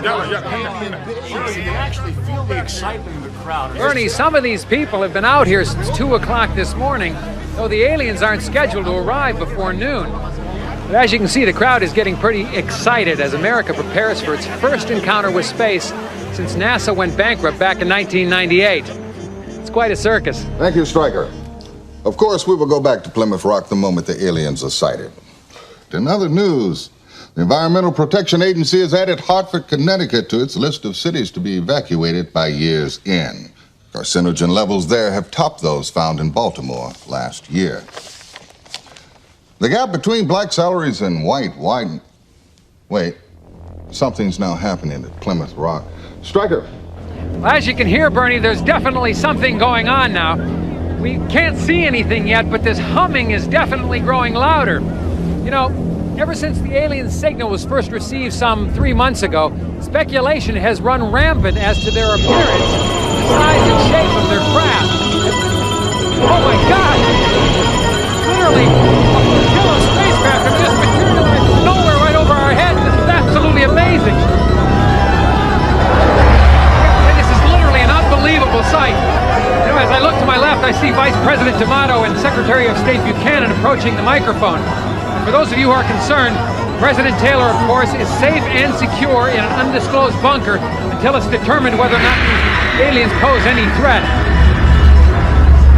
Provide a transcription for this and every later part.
You can actually feel the excitement in the crowd. Bernie, some of these people have been out here since 2 o'clock this morning, though the aliens aren't scheduled to arrive before noon. But as you can see, the crowd is getting pretty excited as America prepares for its first encounter with space since NASA went bankrupt back in 1998. It's quite a circus. Thank you, Stryker. Of course, we will go back to Plymouth Rock the moment the aliens are sighted. In other news, the Environmental Protection Agency has added Hartford, Connecticut to its list of cities to be evacuated by year's end. Carcinogen levels there have topped those found in Baltimore last year. The gap between black salaries and white widened. Wait, something's now happening at Plymouth Rock. Stryker. Well, as you can hear, Bernie, there's definitely something going on now. We can't see anything yet, but this humming is definitely growing louder. You know, ever since the alien signal was first received some 3 months ago, speculation has run rampant as to their appearance, the size and shape of their craft. Oh my God! Literally, a flotilla of spacecraft have just materialized from nowhere right over our heads. This is absolutely amazing. This is literally an unbelievable sight. You know, as I look to my left, I see Vice President D'Amato and Secretary of State Buchanan approaching the microphone. For those of you who are concerned, President Taylor, of course, is safe and secure in an undisclosed bunker until it's determined whether or not the aliens pose any threat.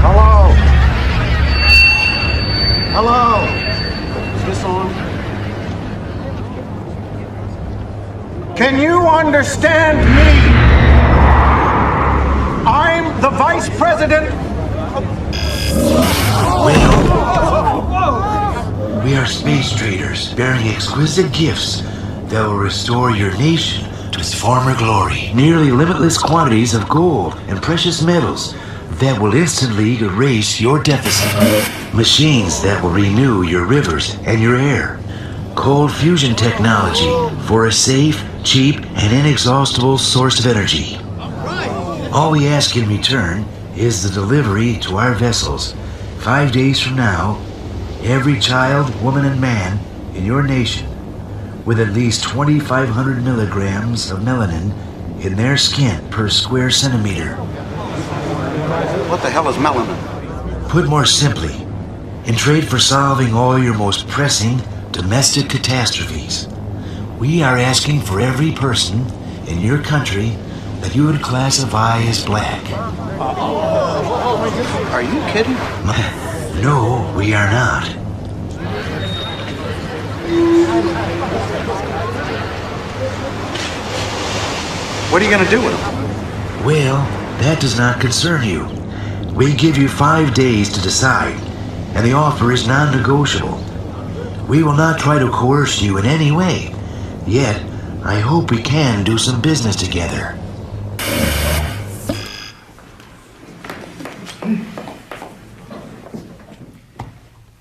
Hello? Hello? Is this on? Can you understand me? I'm the Vice President. We are space traders bearing exquisite gifts that will restore your nation to its former glory. Nearly limitless quantities of gold and precious metals that will instantly erase your deficit. Machines that will renew your rivers and your air. Cold fusion technology for a safe, cheap, and inexhaustible source of energy. All we ask in return is the delivery to our vessels 5 days from now. Every child, woman, and man in your nation with at least 2,500 milligrams of melanin in their skin per square centimeter. What the hell is melanin? Put more simply, in trade for solving all your most pressing domestic catastrophes, we are asking for every person in your country that you would classify as black. Are you kidding? No, we are not. What are you going to do with them? Well, that does not concern you. We give you 5 days to decide, and the offer is non-negotiable. We will not try to coerce you in any way, yet I hope we can do some business together.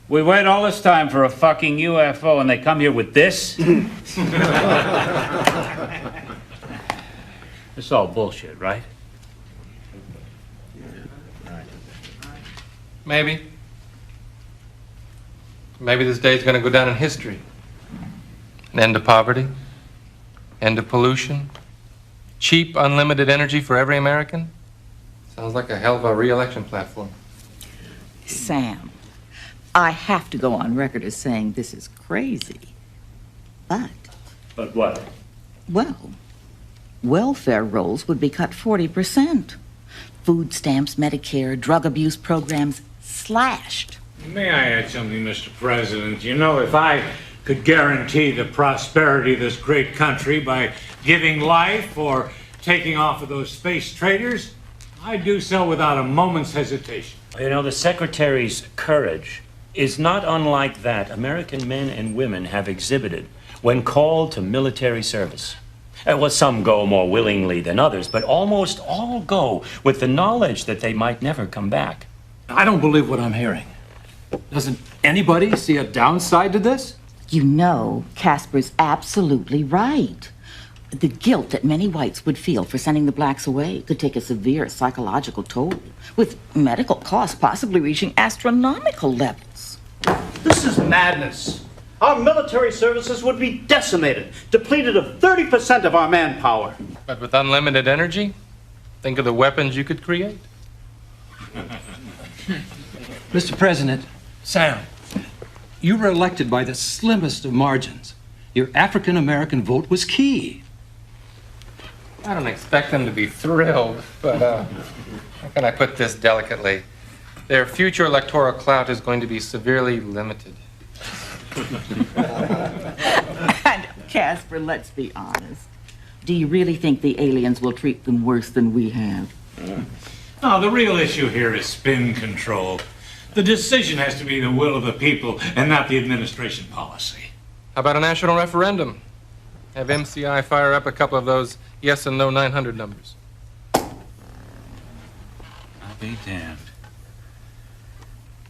We wait all this time for a fucking UFO and they come here with this? It's all bullshit, right? Maybe. Maybe this day's gonna go down in history. An end to poverty, end to pollution, cheap, unlimited energy for every American. Sounds like a hell of a re-election platform. Sam, I have to go on record as saying this is crazy. But what? Well, welfare rolls would be cut 40%. Food stamps, Medicare, drug abuse programs slashed. May I add something, Mr. President? You know, if I could guarantee the prosperity of this great country by giving life or taking off of those space traders, I'd do so without a moment's hesitation. You know, the Secretary's courage is not unlike that American men and women have exhibited when called to military service. Well, some go more willingly than others, but almost all go with the knowledge that they might never come back. I don't believe what I'm hearing. Doesn't anybody see a downside to this? You know, Casper's absolutely right. The guilt that many whites would feel for sending the blacks away could take a severe psychological toll, with medical costs possibly reaching astronomical levels. This is madness. our military services would be decimated, depleted of 30% of our manpower. But with unlimited energy, think of the weapons you could create. Mr. President, Sam, you were elected by the slimmest of margins. Your African-American vote was key. I don't expect them to be thrilled, but how can I put this delicately? Their future electoral clout is going to be severely limited. And Casper, let's be honest. Do you really think the aliens will treat them worse than we have? No, the real issue here is spin control. The decision has to be the will of the people and not the administration policy. How about a national referendum? Have MCI fire up a couple of those yes and no 900 numbers. I'll be damned.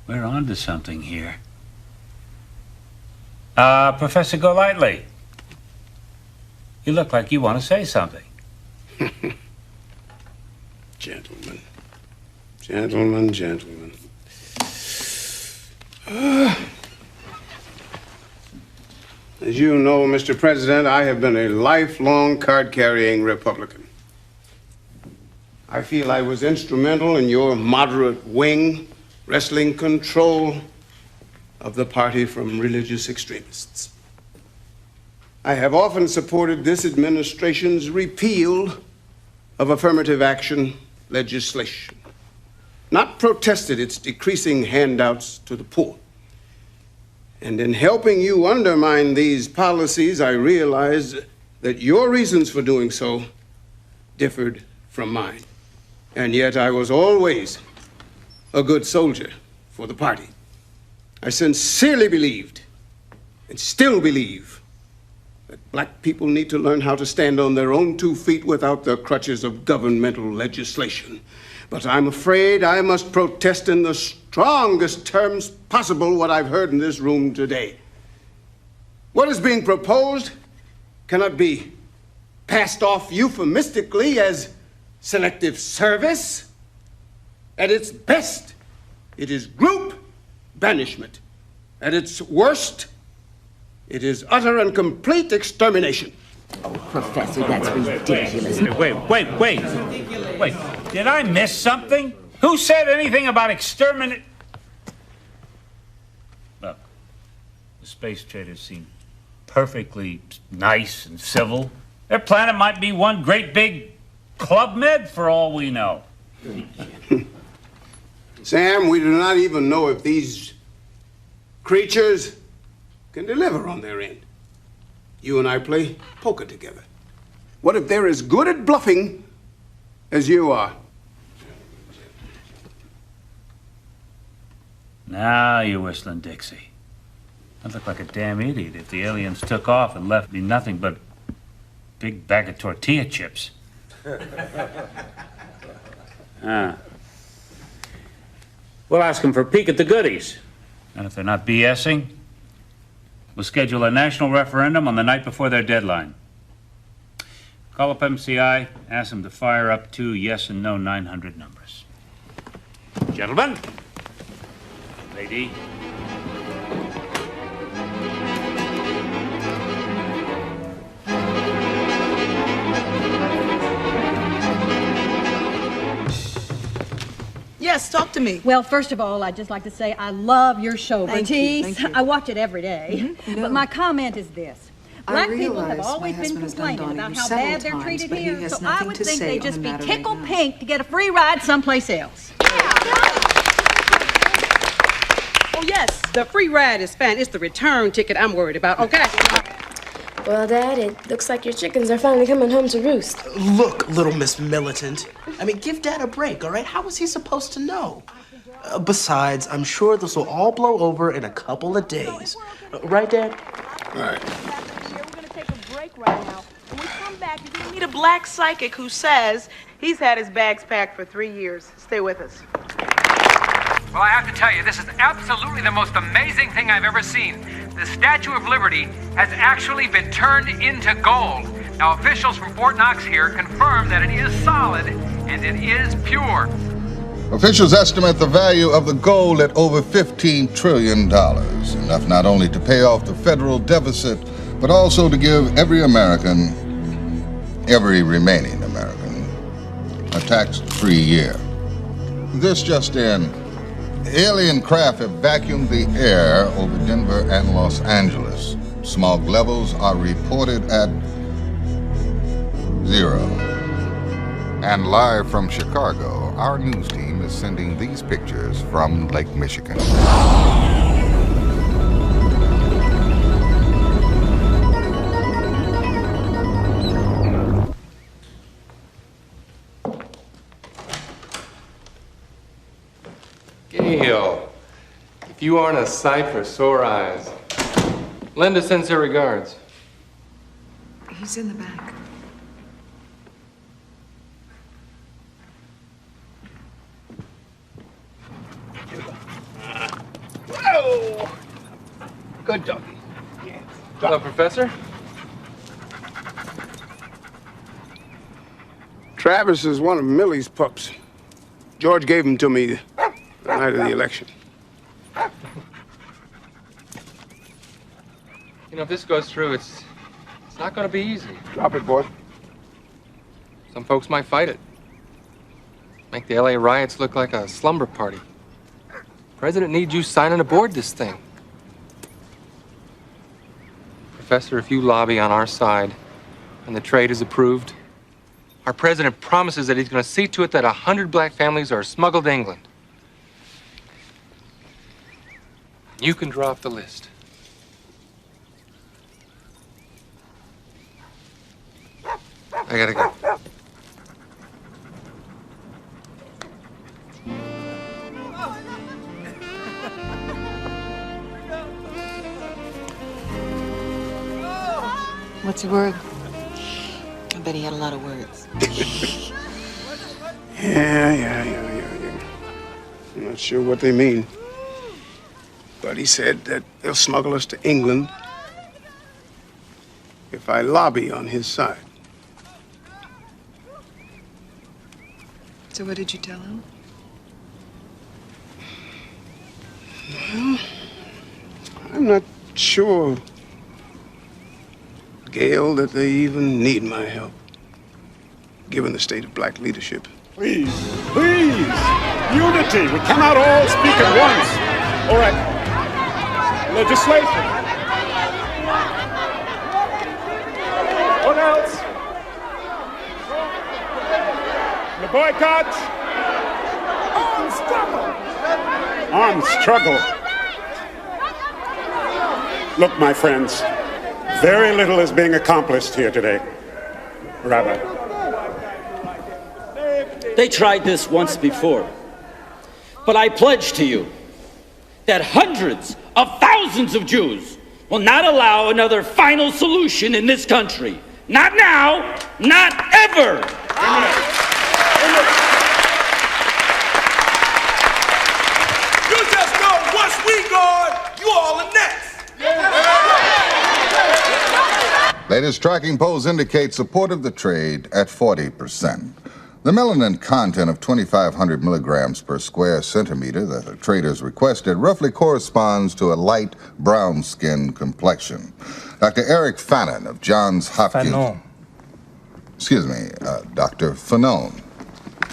We're on to something here. Professor Golightly, you look like you want to say something. Gentlemen. Gentlemen. As you know, Mr. President, I have been a lifelong card-carrying Republican. I feel I was instrumental in your moderate wing wresting control of the party from religious extremists. I have often supported this administration's repeal of affirmative action legislation, not protested its decreasing handouts to the poor. And in helping you undermine these policies, I realized that your reasons for doing so differed from mine. And yet I was always a good soldier for the party. I sincerely believed, and still believe, that black people need to learn how to stand on their own 2 feet without the crutches of governmental legislation. But I'm afraid I must protest in the strongest terms possible what I've heard in this room today. What is being proposed cannot be passed off euphemistically as selective service. At its best, it is group banishment. At its worst, it is utter and complete extermination. Oh, Professor, that's ridiculous. Wait, did I miss something? Who said anything about exterminate? Look, the space traders seem perfectly nice and civil. Their planet might be one great big Club Med for all we know. Sam, we do not even know if these creatures can deliver on their end. You and I play poker together. What if they're as good at bluffing as you are? Now you're whistling Dixie. I'd look like a damn idiot if the aliens took off and left me nothing but a big bag of tortilla chips. We'll ask them for a peek at the goodies. And if they're not BSing, we'll schedule a national referendum on the night before their deadline. Call up MCI, ask them to fire up 2 yes and no 900 numbers. Gentlemen, lady. Yes, talk to me. Well, first of all, I'd just like to say I love your show, Thank you, Bertice. thank you. I watch it every day. But my comment is this. Black people have always been complaining about how bad they're treated here, so I would think they'd just be tickled pink to get a free ride someplace else. Oh, yes, the free ride is fine. It's the return ticket I'm worried about, okay? Well, Dad, it looks like your chickens are finally coming home to roost. Look, little Miss Militant. I mean, give Dad a break, all right? How was he supposed to know? Besides, I'm sure this will all blow over in a couple of days. Right, Dad? Right. We're going to take a break right now. When we come back, you're going to meet a black psychic who says he's had his bags packed for 3 years. Stay with us. Well, I have to tell you, this is absolutely the most amazing thing I've ever seen. The Statue of Liberty has actually been turned into gold. Now, officials from Fort Knox here confirm that it is solid and it is pure. Officials estimate the value of the gold at over $15 trillion, enough not only to pay off the federal deficit, but also to give every remaining American, a tax-free year. This just in, alien craft have vacuumed the air over Denver and Los Angeles. Smog levels are reported at 0. And live from Chicago, our news team is sending these pictures from Lake Michigan. Gail, if you aren't a sight for sore eyes, Linda sends her regards. He's in the back. Whoa! Good doggy. Yeah. Hello, Professor. Travis is one of Millie's pups. George gave him to me the night of the election. You know, if this goes through, it's not going to be easy. Drop it, boy. Some folks might fight it. Make the LA riots look like a slumber party. President needs you signing aboard this thing. Professor, if you lobby on our side and the trade is approved, our president promises that he's going to see to it that 100 black families are smuggled to England. You can draw off the list. I gotta go. What's your word? I bet he had a lot of words. Yeah. I'm not sure what they mean. But he said that they'll smuggle us to England if I lobby on his side. So what did you tell him? Well, I'm not sure, Gail, that they even need my help, given the state of black leadership. Please, unity. We cannot all speak at once. All right, legislation. What else? The boycott. Armed struggle. Look, my friends, very little is being accomplished here today. Rabbi. They tried this once before, but I pledge to you that hundreds of thousands of Jews will not allow another final solution in this country. Not now, not ever. You just know once we gone, you all are next. Latest tracking polls indicate support of the trade at 40%. The melanin content of 2,500 milligrams per square centimeter that the traders requested roughly corresponds to a light brown skin complexion. Dr. Eric Fannon of Johns Hopkins... Fanon. Excuse me, Dr. Fanon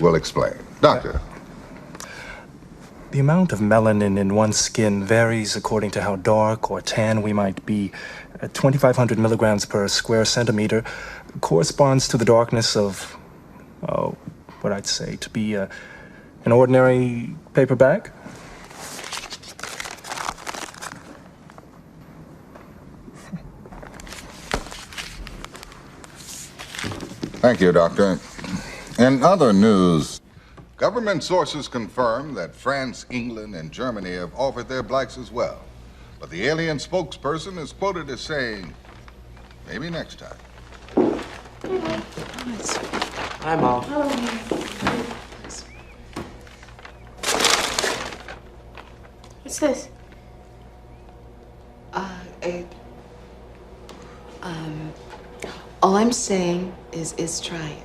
will explain. Doctor. The amount of melanin in one's skin varies according to how dark or tan we might be. 2,500 milligrams per square centimeter corresponds to the darkness of, what I'd say to be an ordinary paper bag. Thank you, Doctor. In other news, government sources confirm that France, England, and Germany have offered their blacks as well. But the alien spokesperson is quoted as saying, maybe next time. Hi, Mom. What's this? All I'm saying is try it.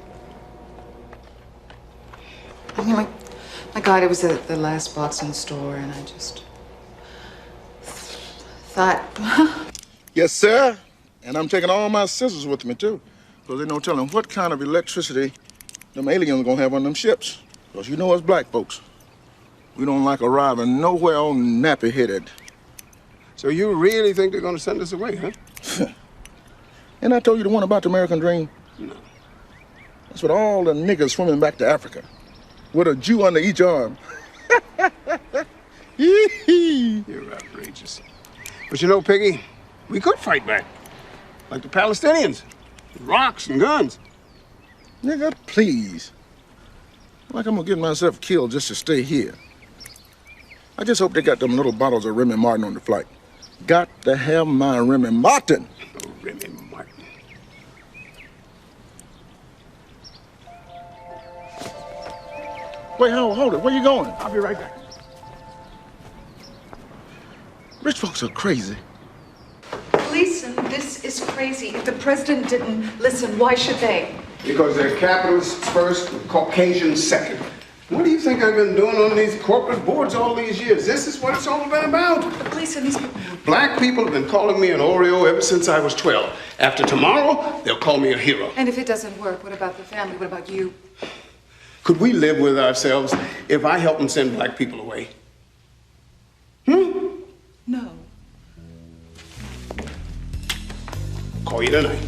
I mean, like, I got it was at the last box in the store, and I just thought. Yes, sir. And I'm taking all my scissors with me, too. Because there's no telling what kind of electricity them aliens are going to have on them ships. Because you know us black folks, we don't like arriving nowhere all nappy-headed. So you really think they're going to send us away, huh? And I told you the one about the American dream? No. That's with all the niggas swimming back to Africa with a Jew under each arm. You're outrageous. But you know, Piggy, we could fight back. Like the Palestinians. With rocks and guns. Nigga, please. Like I'm gonna get myself killed just to stay here. I just hope they got them little bottles of Remy Martin on the flight. Got to have my Remy Martin. Oh, Remy Martin. Wait, hold it. Where you going? I'll be right back. Rich folks are crazy. Listen, this is crazy. If the president didn't listen, why should they? Because they're capitalists first, Caucasians second. What do you think I've been doing on these corporate boards all these years? This is what it's all been about. But please, these people... Black people have been calling me an Oreo ever since I was 12. After tomorrow, they'll call me a hero. And if it doesn't work, what about the family? What about you? Could we live with ourselves if I help them send black people away? No. Call you tonight.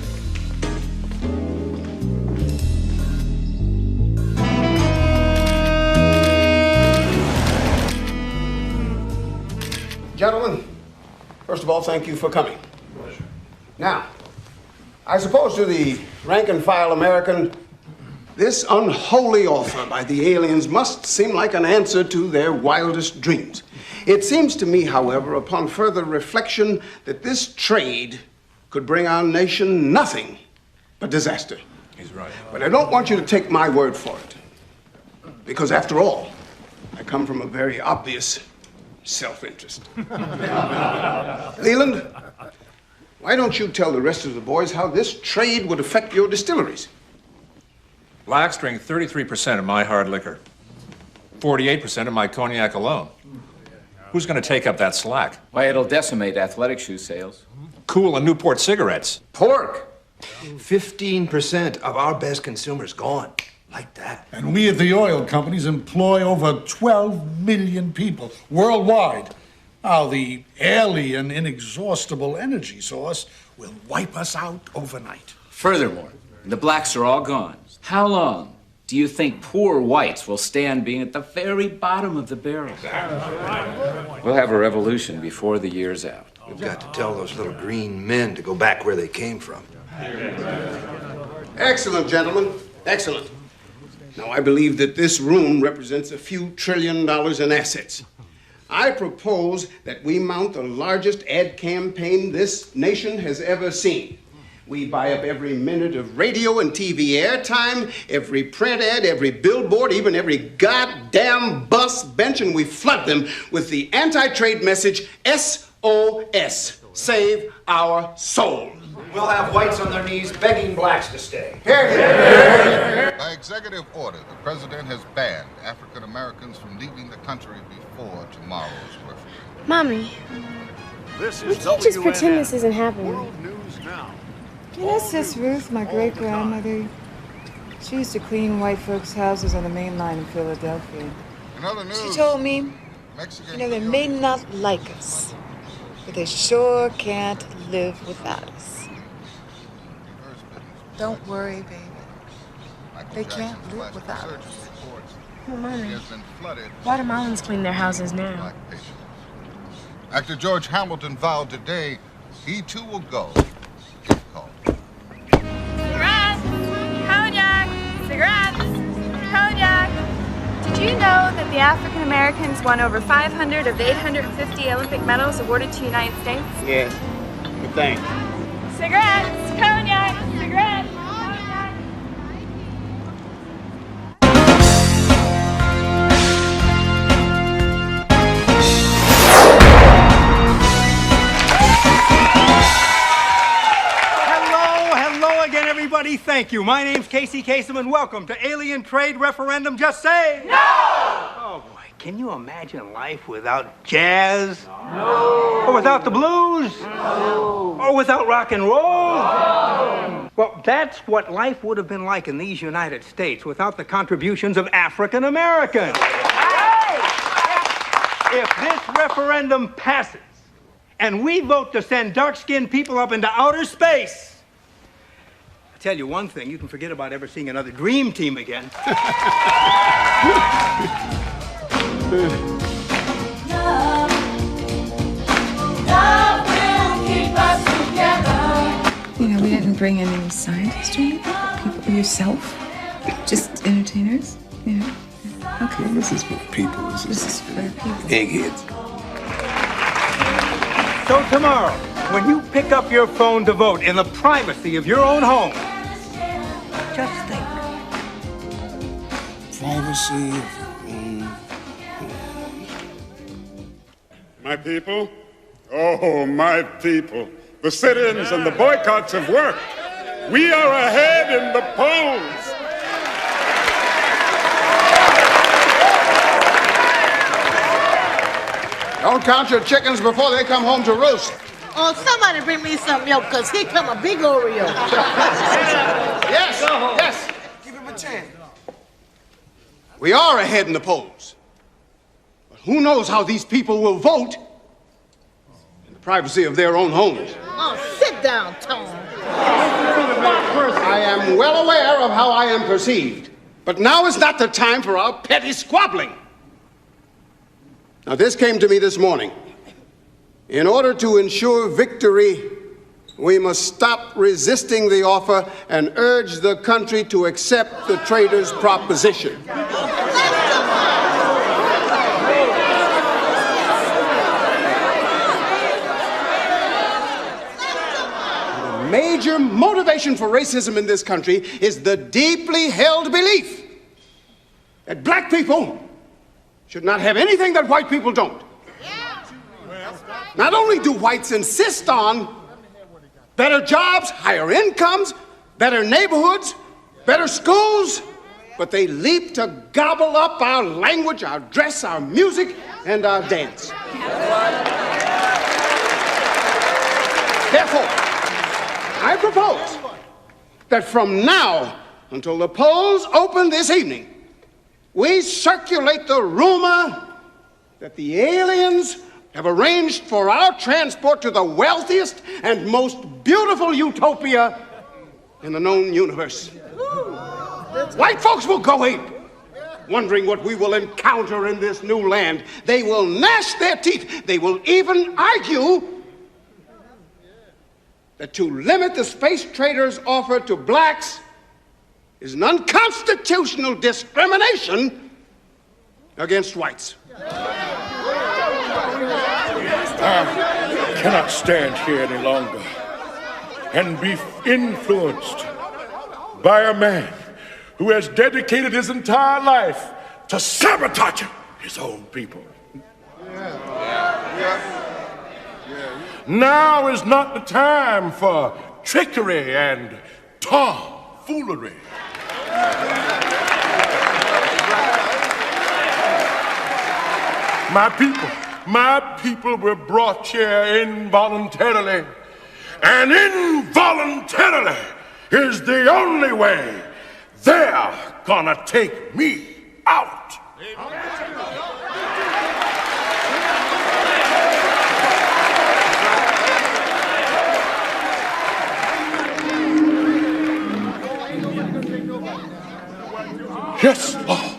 Gentlemen, first of all, thank you for coming. Pleasure. Now, I suppose to the rank and file American, this unholy offer by the aliens must seem like an answer to their wildest dreams. It seems to me, however, upon further reflection, that this trade could bring our nation nothing but disaster. He's right. But I don't want you to take my word for it. Because after all, I come from a very obvious self-interest. Leland, why don't you tell the rest of the boys how this trade would affect your distilleries? Blacks drink 33% of my hard liquor, 48% of my cognac alone. Who's going to take up that slack? Why, it'll decimate athletic shoe sales. Cool and Newport cigarettes. Pork! 15% of our best consumers gone. Like that. And we at the oil companies employ over 12 million people worldwide. Now, the alien, inexhaustible energy source will wipe us out overnight. Furthermore, the blacks are all gone. How long do you think poor whites will stand being at the very bottom of the barrel? We'll have a revolution before the year's out. We've got to tell those little green men to go back where they came from. Excellent, gentlemen. Excellent. Now, I believe that this room represents a few $1 trillion in assets. I propose that we mount the largest ad campaign this nation has ever seen. We buy up every minute of radio and TV airtime, every print ad, every billboard, even every goddamn bus bench, and we flood them with the anti-trade message, SOS, save our soul. We'll have whites on their knees begging blacks to stay. Here, here. By executive order, the president has banned African Americans from leaving the country before tomorrow's referendum. Mommy, This we is can't just pretend WNN. this isn't happening. World News Now. You know, Sis Ruth, my great-grandmother, she used to clean white folks' houses on the main line in Philadelphia. In other news, She told me, Mexican you know, they may not like us, but they sure can't live without us. Don't worry, baby. They can't live without us. Well, Mommy, has been flooded. Guatemalans clean their houses now. Actor George Hamilton vowed today he too will go. Cigarettes! Cognac! Cigarettes! Cognac! Did you know that the African Americans won over 500 of the 850 Olympic medals awarded to the United States? Yes. Good thing. Cigarettes! Cognac! Cigarettes! Cognac! Hello again, everybody. Thank Thank you. My name's Casey Kasem, and welcome to Alien Trade Referendum. Just say no! Oh, boy. Can you imagine life without jazz? No. Or without the blues? No. Or without rock and roll? No. Well, that's what life would have been like in these United States without the contributions of African Americans. If this referendum passes and we vote to send dark-skinned people up into outer space, I tell you one thing, you can forget about ever seeing another dream team again. You know, we didn't bring any scientists or anything. People, yourself, just entertainers. You know. Okay. No, this is for people. This is for people. Eggheads. So tomorrow, when you pick up your phone to vote in the privacy of your own home, just think. Privacy of your own home. My people, oh, my people, the sit-ins and the boycotts have worked. We are ahead in the polls. Don't count your chickens before they come home to roost. Oh, somebody bring me some milk, because here come a big Oreo. Yes, yes. Give him a chance. We are ahead in the polls. But who knows how these people will vote in the privacy of their own homes. Oh, sit down, Tom. I am well aware of how I am perceived, but now is not the time for our petty squabbling. Now, this came to me this morning. In order to ensure victory, we must stop resisting the offer and urge the country to accept the traitors' proposition. The major motivation for racism in this country is the deeply held belief that black people should not have anything that white people don't. Not only do whites insist on better jobs, higher incomes, better neighborhoods, better schools, but they leap to gobble up our language, our dress, our music, and our dance. Therefore, I propose that from now until the polls open this evening, we circulate the rumor that the aliens have arranged for our transport to the wealthiest and most beautiful utopia in the known universe. White folks will go ape, wondering what we will encounter in this new land. They will gnash their teeth. They will even argue that to limit the space traders' offer to blacks is an unconstitutional discrimination against whites. I cannot stand here any longer and be influenced by a man who has dedicated his entire life to sabotaging his own people. Now is not the time for trickery and tomfoolery. My people were brought here involuntarily, and involuntarily is the only way they're gonna take me out. Yes, Lord.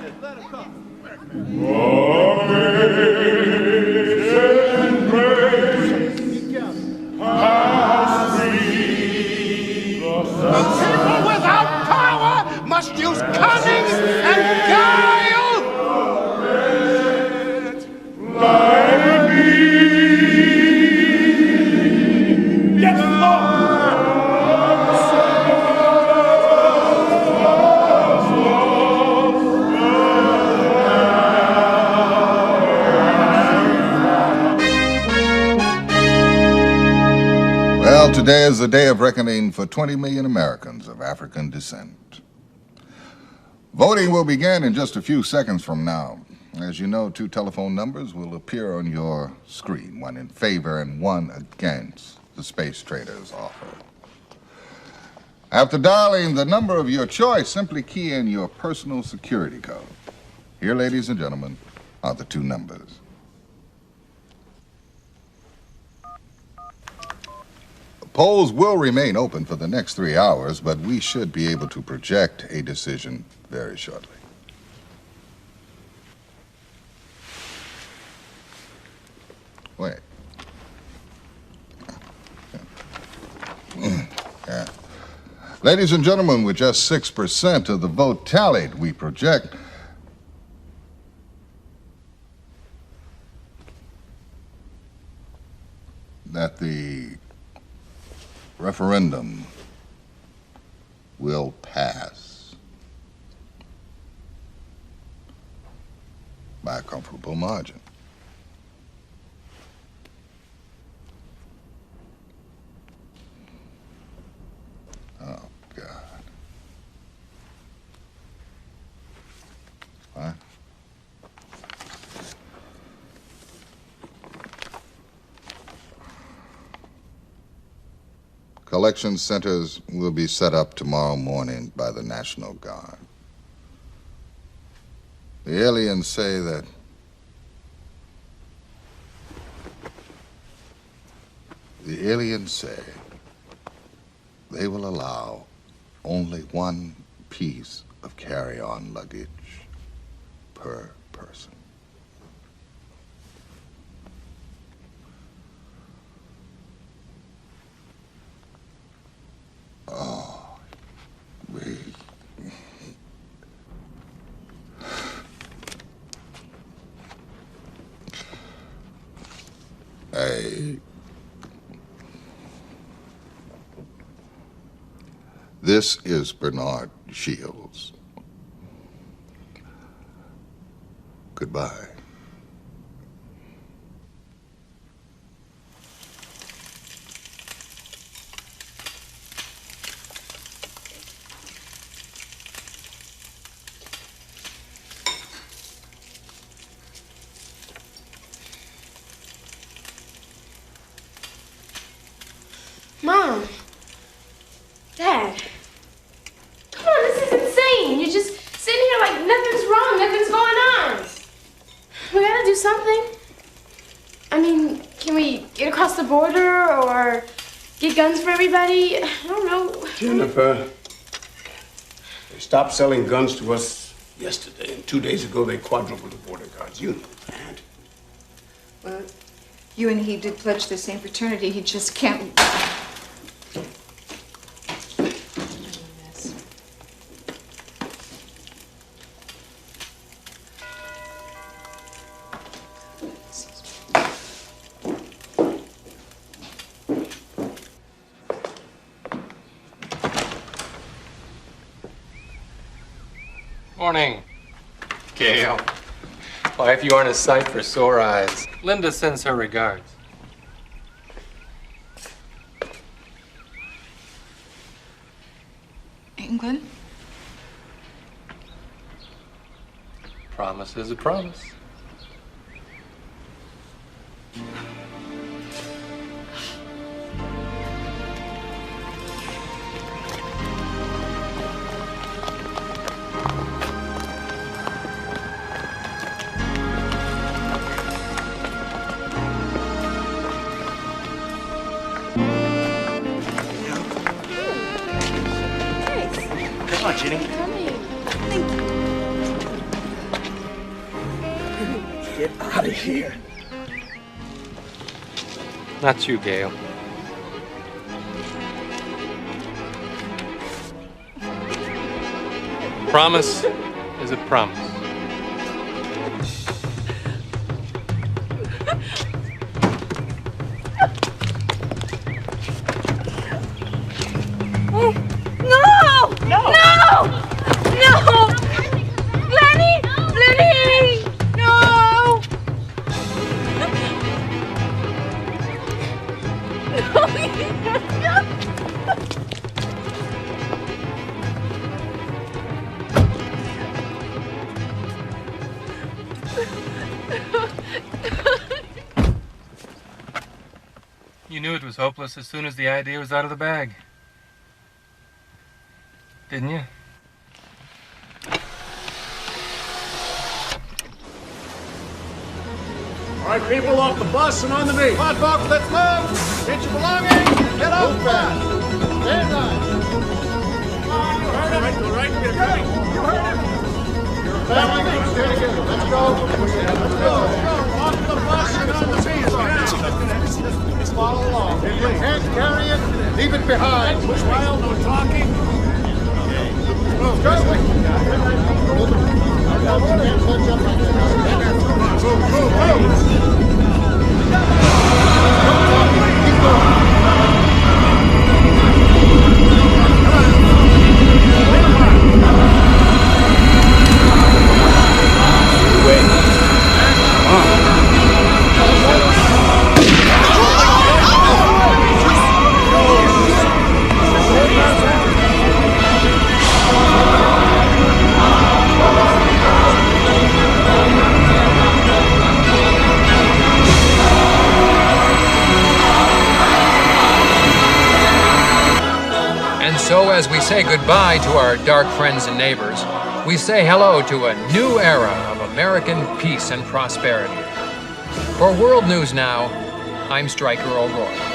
Without power must use cunning and guile. Yes, Today is the day of reckoning for 20 million Americans of African descent. Voting will begin in just a few seconds from now. As you know, 2 telephone numbers will appear on your screen, one in favor and one against the space trader's offer. After dialing the number of your choice, simply key in your personal security code. Here, ladies and gentlemen, are the 2 numbers. Polls will remain open for the next 3 hours, but we should be able to project a decision very shortly. Wait. Yeah. Ladies and gentlemen, with just 6% of the vote tallied, we project that the referendum will pass by a comfortable margin. Oh, God. What? Collection centers will be set up tomorrow morning by the National Guard. The aliens say that they will allow only 1 piece of carry-on luggage per person. Oh, This is Bernard Shields. Goodbye. Mom. Dad. Come on, this is insane. You're just sitting here like nothing's wrong, nothing's going on. We gotta do something. I mean, can we get across the border or get guns for everybody? I don't know. Jennifer, they stopped selling guns to us yesterday, and 2 days ago they quadrupled the border guards. You know that. Well, you and he did pledge the same fraternity. He just can't. Morning, Gail. Wife, you aren't a sight for sore eyes. Linda sends her regards. England? Promise is a promise. Come on, Ginny. Get out of here. Not you, Gail. Promise is a promise. No! No! No! No! Lenny! Lenny! No! No! You knew it was hopeless as soon as the idea was out of the bag. Didn't you? All right, people, off the bus and on the beat. Come on, folks, let's move. Get your belongings. Get off fast. Stand on. You heard him. Right, get it going. You heard him. Your family, stay together. Let's go. Let's go. Off the bus and on the beat. Just follow along. If you can't carry it, leave it behind. Push wild, no talking. Move, go. So as we say goodbye to our dark friends and neighbors, we say hello to a new era of American peace and prosperity. For World News Now, I'm Stryker O'Rourke.